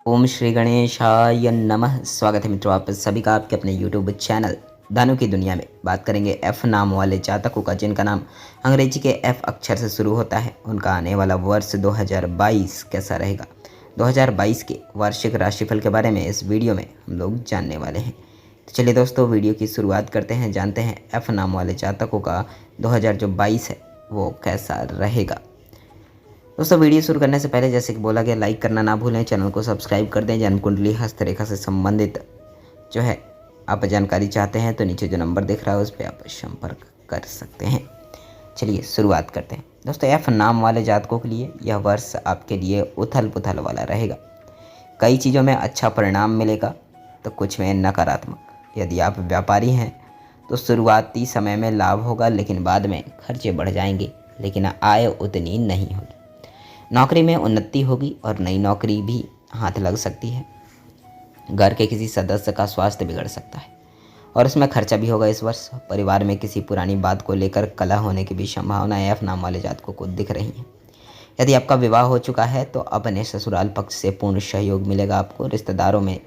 ओम श्री गणेशाय नमः। स्वागत है मित्रों आप सभी का आपके अपने यूट्यूब चैनल दानों की दुनिया में। बात करेंगे एफ नाम वाले जातकों का, जिनका नाम अंग्रेजी के एफ अक्षर से शुरू होता है। उनका आने वाला वर्ष 2022 कैसा रहेगा। 2022 के वार्षिक राशिफल के बारे में इस वीडियो में हम लोग जानने वाले हैं। तो चलिए दोस्तों, वीडियो की शुरुआत करते हैं। जानते हैं एफ नाम वाले जातकों का 2022 है वो कैसा रहेगा। दोस्तों, वीडियो शुरू करने से पहले जैसे कि बोला गया, लाइक करना ना भूलें, चैनल को सब्सक्राइब कर दें। जन्म कुंडली हस्तरेखा से संबंधित जो है आप जानकारी चाहते हैं तो नीचे जो नंबर दिख रहा है उस पर आप संपर्क कर सकते हैं। चलिए शुरुआत करते हैं। दोस्तों, एफ नाम वाले जातकों के लिए यह वर्ष आपके लिए उथल पुथल वाला रहेगा। कई चीज़ों में अच्छा परिणाम मिलेगा तो कुछ में नकारात्मक। यदि आप व्यापारी हैं तो शुरुआती समय में लाभ होगा, लेकिन बाद में खर्चे बढ़ जाएंगे, लेकिन आय उतनी नहीं होगी। नौकरी में उन्नति होगी और नई नौकरी भी हाथ लग सकती है। घर के किसी सदस्य का स्वास्थ्य बिगड़ सकता है और इसमें खर्चा भी होगा इस वर्ष। परिवार में किसी पुरानी बात को लेकर कलह होने की भी संभावनाएं एफ नाम वाले जातकों को दिख रही हैं। यदि आपका विवाह हो चुका है तो अपने ससुराल पक्ष से पूर्ण सहयोग मिलेगा आपको। रिश्तेदारों में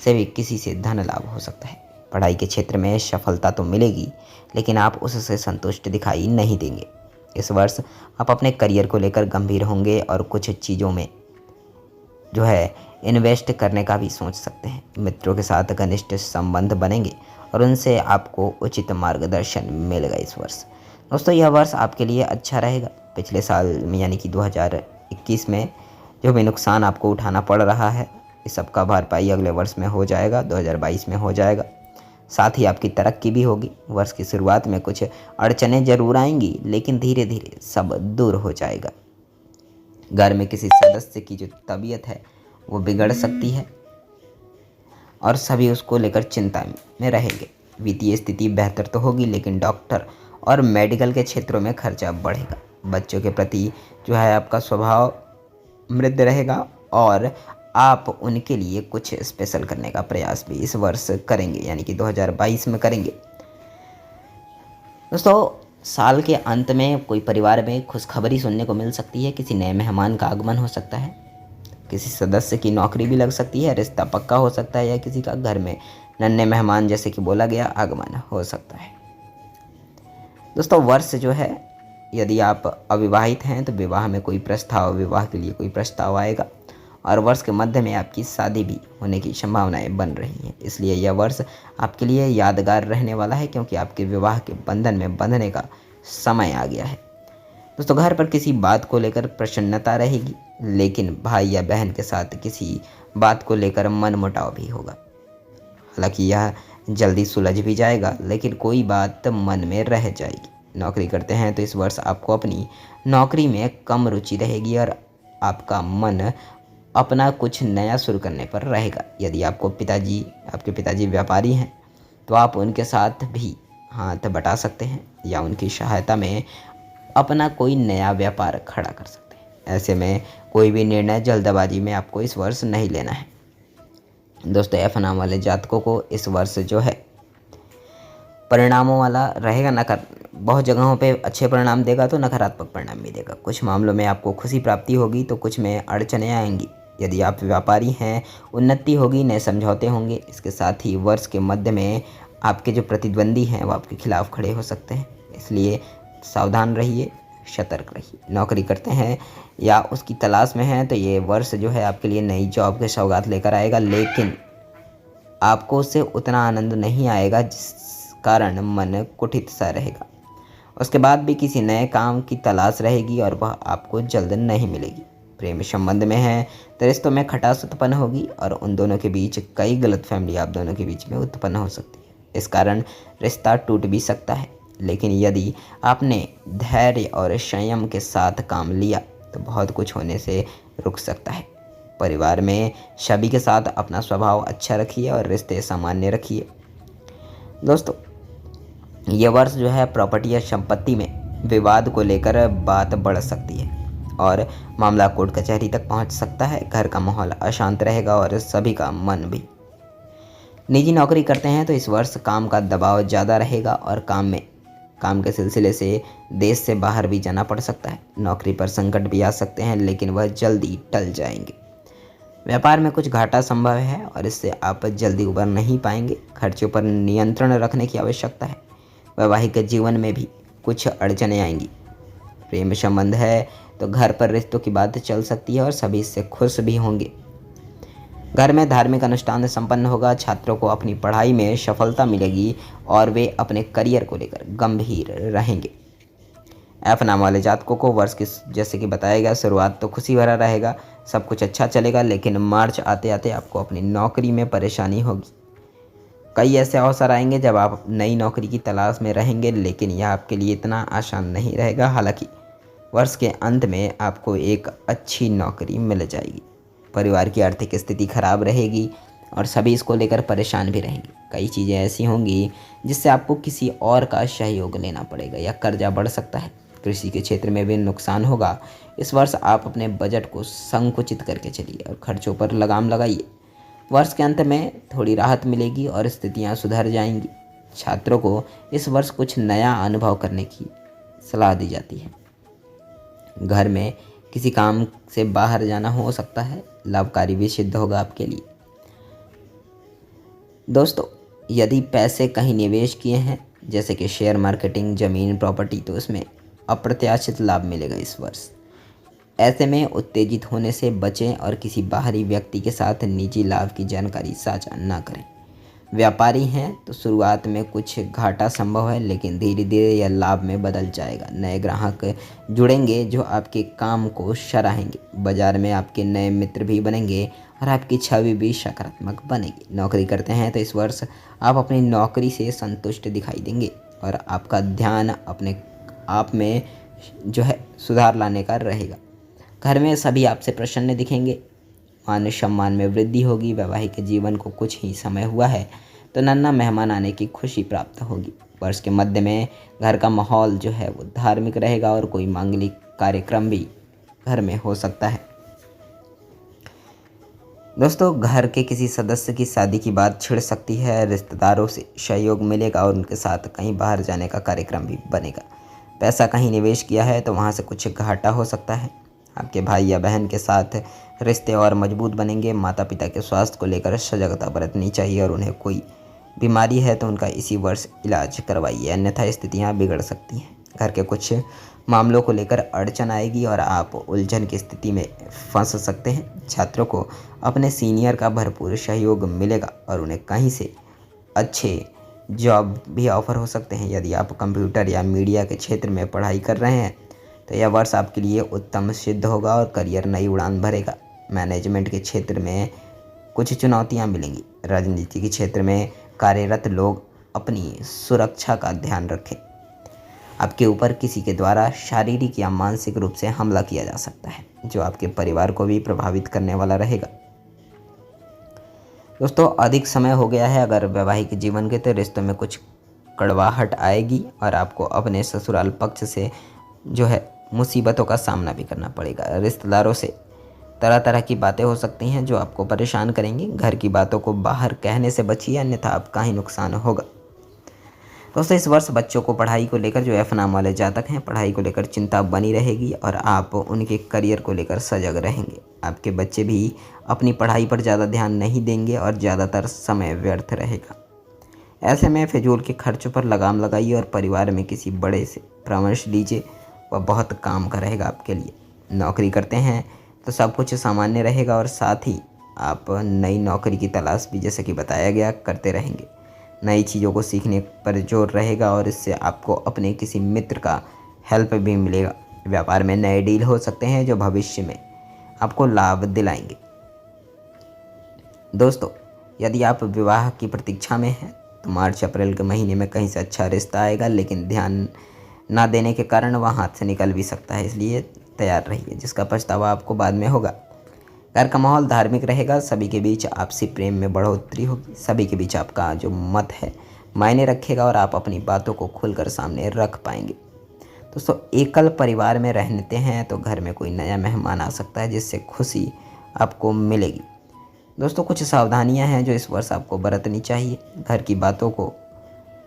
से भी किसी से धन लाभ हो सकता है। पढ़ाई के क्षेत्र में सफलता तो मिलेगी, लेकिन आप उससे संतुष्ट दिखाई नहीं देंगे। इस वर्ष आप अपने करियर को लेकर गंभीर होंगे और कुछ चीज़ों में जो है इन्वेस्ट करने का भी सोच सकते हैं। मित्रों के साथ घनिष्ठ संबंध बनेंगे और उनसे आपको उचित मार्गदर्शन मिलेगा इस वर्ष। दोस्तों, यह वर्ष आपके लिए अच्छा रहेगा। पिछले साल में यानी कि 2021 में जो भी नुकसान आपको उठाना पड़ रहा है, इस सब का भरपाई अगले वर्ष में हो जाएगा, 2022 में हो जाएगा। साथ ही आपकी तरक्की भी होगी। वर्ष की शुरुआत में कुछ अड़चनें जरूर आएंगी, लेकिन धीरे धीरे सब दूर हो जाएगा। घर में किसी सदस्य की जो तबीयत है वो बिगड़ सकती है और सभी उसको लेकर चिंता में रहेंगे। वित्तीय स्थिति बेहतर तो होगी, लेकिन डॉक्टर और मेडिकल के क्षेत्रों में खर्चा बढ़ेगा। बच्चों के प्रति जो है आपका स्वभाव मृद रहेगा और आप उनके लिए कुछ स्पेशल करने का प्रयास भी इस वर्ष करेंगे, यानी कि 2022 में करेंगे। दोस्तों, साल के अंत में कोई परिवार में खुशखबरी सुनने को मिल सकती है। किसी नए मेहमान का आगमन हो सकता है, किसी सदस्य की नौकरी भी लग सकती है, रिश्ता पक्का हो सकता है, या किसी का घर में नन्हे मेहमान जैसे कि बोला गया आगमन हो सकता है। दोस्तों, वर्ष जो है, यदि आप अविवाहित हैं तो विवाह में कोई प्रस्ताव, विवाह के लिए कोई प्रस्ताव आएगा और वर्ष के मध्य में आपकी शादी भी होने की संभावनाएं बन रही हैं। इसलिए यह वर्ष आपके लिए यादगार रहने वाला है, क्योंकि आपके विवाह के बंधन में बंधने का समय आ गया है। दोस्तों, घर पर किसी बात को लेकर प्रसन्नता रहेगी, लेकिन भाई या बहन के साथ किसी बात को लेकर मनमुटाव भी होगा। हालांकि यह जल्दी सुलझ भी जाएगा, लेकिन कोई बात मन में रह जाएगी। नौकरी करते हैं तो इस वर्ष आपको अपनी नौकरी में कम रुचि रहेगी और आपका मन अपना कुछ नया शुरू करने पर रहेगा। यदि आपके पिताजी व्यापारी हैं तो आप उनके साथ भी हाथ बटा सकते हैं या उनकी सहायता में अपना कोई नया व्यापार खड़ा कर सकते हैं। ऐसे में कोई भी निर्णय जल्दबाजी में आपको इस वर्ष नहीं लेना है। दोस्तों, एफ नाम वाले जातकों को इस वर्ष जो है परिणामों वाला रहेगा। बहुत जगहों पे अच्छे परिणाम देगा तो नकारात्मक परिणाम भी देगा। कुछ मामलों में आपको खुशी प्राप्ति होगी तो कुछ में अड़चनें आएंगी। यदि आप व्यापारी हैं, उन्नति होगी, नए समझौते होंगे। इसके साथ ही वर्ष के मध्य में आपके जो प्रतिद्वंदी हैं वो आपके खिलाफ खड़े हो सकते हैं, इसलिए सावधान रहिए, सतर्क रहिए। नौकरी करते हैं या उसकी तलाश में हैं तो ये वर्ष जो है आपके लिए नई जॉब के सौगात लेकर आएगा, लेकिन आपको उससे उतना आनंद नहीं आएगा, जिस कारण मन कुटित सा रहेगा। उसके बाद भी किसी नए काम की तलाश रहेगी और वह आपको जल्द नहीं मिलेगी। प्रेम संबंध में है तो रिश्तों में खटास उत्पन्न होगी और उन दोनों के बीच कई गलतफहमी आप दोनों के बीच में उत्पन्न हो सकती है। इस कारण रिश्ता टूट भी सकता है, लेकिन यदि आपने धैर्य और संयम के साथ काम लिया तो बहुत कुछ होने से रुक सकता है। परिवार में सभी के साथ अपना स्वभाव अच्छा रखिए और रिश्ते सामान्य रखिए। दोस्तों, ये वर्ष जो है प्रॉपर्टी या संपत्ति में विवाद को लेकर बात बढ़ सकती है और मामला कोर्ट कचहरी तक पहुंच सकता है। घर का माहौल अशांत रहेगा और सभी का मन भी। निजी नौकरी करते हैं तो इस वर्ष काम का दबाव ज़्यादा रहेगा और काम के सिलसिले से देश से बाहर भी जाना पड़ सकता है। नौकरी पर संकट भी आ सकते हैं, लेकिन वह जल्दी टल जाएंगे। व्यापार में कुछ घाटा संभव है और इससे आप जल्दी उबर नहीं पाएंगे। खर्चों पर नियंत्रण रखने की आवश्यकता है। वैवाहिक जीवन में भी कुछ अड़चनें आएंगी। प्रेम संबंध है तो घर पर रिश्तों की बात चल सकती है और सभी इससे खुश भी होंगे। घर में धार्मिक अनुष्ठान संपन्न होगा। छात्रों को अपनी पढ़ाई में सफलता मिलेगी और वे अपने करियर को लेकर गंभीर रहेंगे। एफ नाम वाले जातकों को वर्ष की जैसे कि बताया गया शुरुआत तो खुशी भरा रहेगा, सब कुछ अच्छा चलेगा, लेकिन मार्च आते आते आपको अपनी नौकरी में परेशानी होगी। कई ऐसे अवसर आएंगे जब आप नई नौकरी की तलाश में रहेंगे, लेकिन यह आपके लिए इतना आसान नहीं रहेगा। हालांकि वर्ष के अंत में आपको एक अच्छी नौकरी मिल जाएगी। परिवार की आर्थिक स्थिति खराब रहेगी और सभी इसको लेकर परेशान भी रहेंगे। कई चीज़ें ऐसी होंगी जिससे आपको किसी और का सहयोग लेना पड़ेगा या कर्जा बढ़ सकता है। कृषि के क्षेत्र में भी नुकसान होगा। इस वर्ष आप अपने बजट को संकुचित करके चलिए और खर्चों पर लगाम लगाइए। वर्ष के अंत में थोड़ी राहत मिलेगी और स्थितियां सुधर जाएंगी। छात्रों को इस वर्ष कुछ नया अनुभव करने की सलाह दी जाती है। घर में किसी काम से बाहर जाना हो सकता है, लाभकारी भी सिद्ध होगा आपके लिए। दोस्तों, यदि पैसे कहीं निवेश किए हैं जैसे कि शेयर मार्केटिंग, जमीन, प्रॉपर्टी, तो उसमें अप्रत्याशित लाभ मिलेगा इस वर्ष। ऐसे में उत्तेजित होने से बचें और किसी बाहरी व्यक्ति के साथ निजी लाभ की जानकारी साझा ना करें। व्यापारी हैं तो शुरुआत में कुछ घाटा संभव है, लेकिन धीरे धीरे यह लाभ में बदल जाएगा। नए ग्राहक जुड़ेंगे जो आपके काम को सराहेंगे। बाजार में आपके नए मित्र भी बनेंगे और आपकी छवि भी सकारात्मक बनेगी। नौकरी करते हैं तो इस वर्ष आप अपनी नौकरी से संतुष्ट दिखाई देंगे और आपका ध्यान अपने आप में जो है सुधार लाने का रहेगा। घर में सभी आपसे प्रसन्न दिखेंगे। मान सम्मान में वृद्धि होगी। वैवाहिक जीवन को कुछ ही समय हुआ है तो नन्हा मेहमान आने की खुशी प्राप्त होगी। वर्ष के मध्य में घर का माहौल जो है वो धार्मिक रहेगा और कोई मांगलिक कार्यक्रम भी घर में हो सकता है। दोस्तों, घर के किसी सदस्य की शादी की बात छिड़ सकती है। रिश्तेदारों से सहयोग मिलेगा और उनके साथ कहीं बाहर जाने का कार्यक्रम भी बनेगा। पैसा कहीं निवेश किया है तो वहाँ से कुछ घाटा हो सकता है। आपके भाई या बहन के साथ रिश्ते और मजबूत बनेंगे। माता पिता के स्वास्थ्य को लेकर सजगता बरतनी चाहिए और उन्हें कोई बीमारी है तो उनका इसी वर्ष इलाज करवाइए, अन्यथा स्थितियाँ बिगड़ सकती हैं। घर के कुछ मामलों को लेकर अड़चन आएगी और आप उलझन की स्थिति में फंस सकते हैं। छात्रों को अपने सीनियर का भरपूर सहयोग मिलेगा और उन्हें कहीं से अच्छे जॉब भी ऑफर हो सकते हैं। यदि आप कंप्यूटर या मीडिया के क्षेत्र में पढ़ाई कर रहे हैं तो यह वर्ष आपके लिए उत्तम सिद्ध होगा और करियर नई उड़ान भरेगा। मैनेजमेंट के क्षेत्र में कुछ चुनौतियां मिलेंगी। राजनीति के क्षेत्र में कार्यरत लोग अपनी सुरक्षा का ध्यान रखें। आपके ऊपर किसी के द्वारा शारीरिक या मानसिक रूप से हमला किया जा सकता है, जो आपके परिवार को भी प्रभावित करने वाला रहेगा। दोस्तों, अधिक समय हो गया है अगर वैवाहिक जीवन के तो रिश्तों में कुछ कड़वाहट आएगी और आपको अपने ससुराल पक्ष से जो है मुसीबतों का सामना भी करना पड़ेगा। रिश्तेदारों से तरह तरह की बातें हो सकती हैं जो आपको परेशान करेंगी। घर की बातों को बाहर कहने से बचिए, अन्यथा आपका ही नुकसान होगा। दोस्तों, इस वर्ष बच्चों को पढ़ाई को लेकर जो एफ नाम वाले जातक हैं, पढ़ाई को लेकर चिंता बनी रहेगी और आप उनके करियर को लेकर सजग रहेंगे। आपके बच्चे भी अपनी पढ़ाई पर ज़्यादा ध्यान नहीं देंगे और ज़्यादातर समय व्यर्थ रहेगा। ऐसे में फिजूल के खर्चों पर लगाम लगाइए और परिवार में किसी बड़े से परामर्श लीजिए, वह बहुत काम का रहेगा आपके लिए। नौकरी करते हैं तो सब कुछ सामान्य रहेगा और साथ ही आप नई नौकरी की तलाश भी जैसे कि बताया गया करते रहेंगे। नई चीज़ों को सीखने पर जोर रहेगा और इससे आपको अपने किसी मित्र का हेल्प भी मिलेगा। व्यापार में नए डील हो सकते हैं जो भविष्य में आपको लाभ दिलाएंगे। दोस्तों, यदि आप विवाह की प्रतीक्षा में हैं तो मार्च अप्रैल के महीने में कहीं से अच्छा रिश्ता आएगा, लेकिन ध्यान ना देने के कारण वह हाथ से निकल भी सकता है, इसलिए तैयार रहिए, जिसका पछतावा आपको बाद में होगा। घर का माहौल धार्मिक रहेगा। सभी के बीच आपसी प्रेम में बढ़ोतरी होगी। सभी के बीच आपका जो मत है मायने रखेगा और आप अपनी बातों को खुलकर सामने रख पाएंगे। दोस्तों, एकल परिवार में रहते हैं तो घर में कोई नया मेहमान आ सकता है जिससे खुशी आपको मिलेगी। दोस्तों, कुछ सावधानियां हैं जो इस वर्ष आपको बरतनी चाहिए। घर की बातों को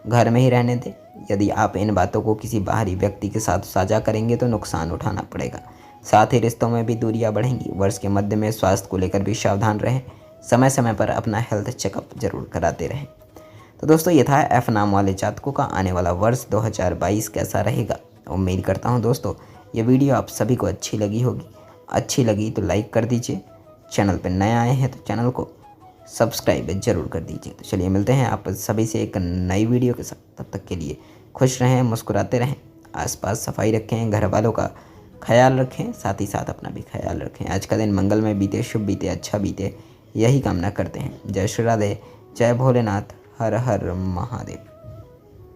घर में ही रहने दें। यदि आप इन बातों को किसी बाहरी व्यक्ति के साथ साझा करेंगे तो नुकसान उठाना पड़ेगा। साथ ही रिश्तों में भी दूरियां बढ़ेंगी। वर्ष के मध्य में स्वास्थ्य को लेकर भी सावधान रहें। समय समय पर अपना हेल्थ चेकअप जरूर कराते रहें। तो दोस्तों ये था एफ नाम वाले जातकों का आने वाला वर्ष 2022 कैसा रहेगा। उम्मीद करता हूँ दोस्तों ये वीडियो आप सभी को अच्छी लगी होगी। अच्छी लगी तो लाइक कर दीजिए। चैनल पर नए आए हैं तो चैनल को सब्सक्राइब जरूर कर दीजिए। तो चलिए मिलते हैं आप सभी से एक नई वीडियो के साथ। तब तक के लिए खुश रहें, मुस्कुराते रहें, आसपास सफाई रखें, घर वालों का ख्याल रखें, साथ ही साथ अपना भी ख्याल रखें। आज का दिन मंगलमय बीते, शुभ बीते, अच्छा बीते, यही कामना करते हैं। जय श्री राधे, जय भोलेनाथ, हर हर महादेव।